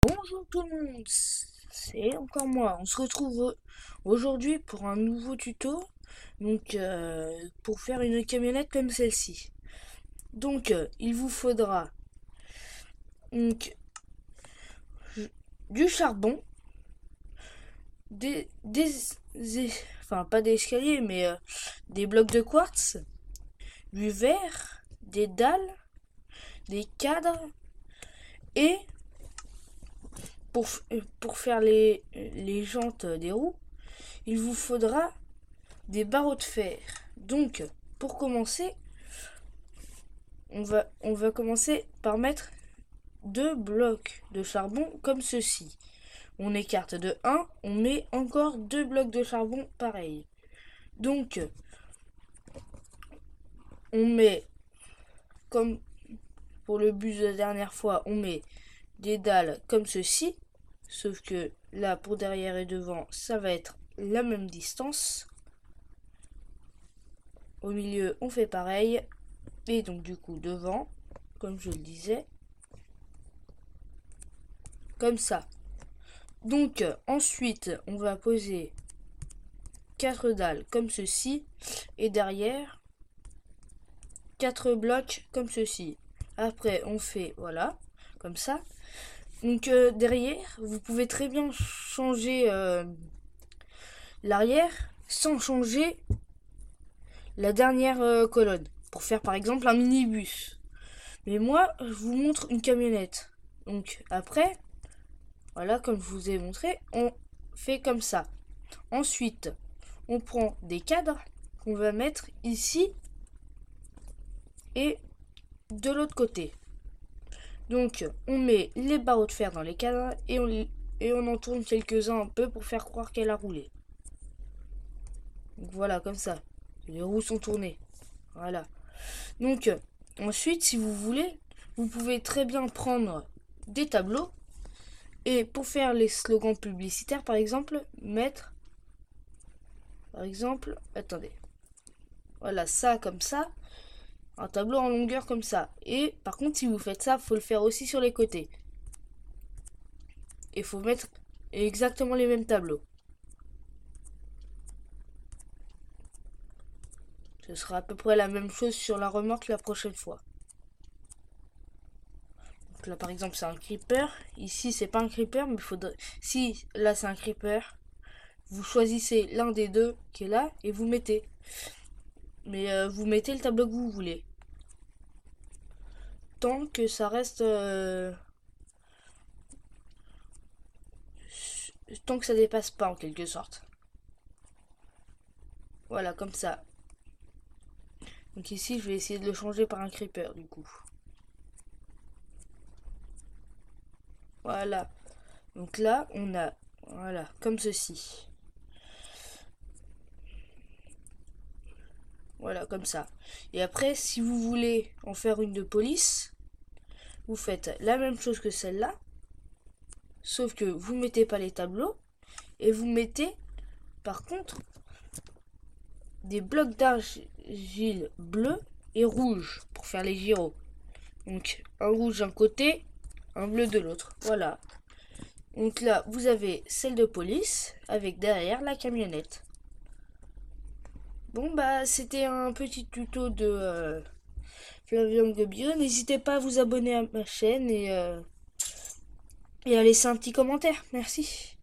Bonjour tout le monde, c'est encore moi. On se retrouve aujourd'hui pour un nouveau tuto, pour faire une camionnette comme celle-ci. Il vous faudra donc, du charbon, des, des, enfin pas des escaliers, mais des blocs de quartz, du verre, des dalles, des cadres et pour, pour faire les jantes des roues, il vous faudra des barreaux de fer. Donc, pour commencer, on va commencer par mettre deux blocs de charbon comme ceci. On écarte de 1, on met encore deux blocs de charbon pareil. Donc, on met, comme pour le bus de la dernière fois, on met des dalles comme ceci. Sauf que là, pour derrière et devant, ça va être la même distance. Au milieu, on fait pareil. Et donc du coup, devant, comme je le disais, comme ça. Donc ensuite, on va poser 4 dalles comme ceci. Et derrière, 4 blocs comme ceci. Après, on fait, voilà, comme ça. Donc derrière, vous pouvez très bien changer l'arrière sans changer la dernière colonne. Pour faire par exemple un minibus. Mais moi, je vous montre une camionnette. Donc après, voilà, comme je vous ai montré, on fait comme ça. Ensuite, on prend des cadres qu'on va mettre ici et de l'autre côté. Donc, on met les barreaux de fer dans les cadres et on en tourne quelques-uns un peu pour faire croire qu'elle a roulé. Donc voilà, comme ça. Les roues sont tournées. Voilà. Donc, ensuite, si vous voulez, vous pouvez très bien prendre des tableaux et pour faire les slogans publicitaires, par exemple, mettre, par exemple, attendez, voilà, ça comme ça, un tableau en longueur comme ça. Et par contre, si vous faites ça, faut le faire aussi sur les côtés. Et faut mettre exactement les mêmes tableaux. Ce sera à peu près la même chose sur la remorque la prochaine fois. Donc là, par exemple, c'est un creeper. Ici, c'est pas un creeper, mais il faudrait. Si là, c'est un creeper, vous choisissez l'un des deux qui est là et vous mettez. Mais vous mettez le tableau que vous voulez. Tant que ça reste. Tant que ça dépasse pas en quelque sorte. Voilà, comme ça. Donc ici, je vais essayer de le changer par un creeper du coup. Voilà. Donc là, on a, voilà, comme ceci. Voilà, comme ça. Et après, si vous voulez en faire une de police, vous faites la même chose que celle-là, sauf que vous mettez pas les tableaux et vous mettez, par contre, des blocs d'argile bleu et rouge pour faire les gyros. Donc, un rouge d'un côté, un bleu de l'autre. Voilà. Donc là, vous avez celle de police avec derrière la camionnette. Bon bah c'était un petit tuto de Flavium de Bio. N'hésitez pas à vous abonner à ma chaîne et à laisser un petit commentaire. Merci.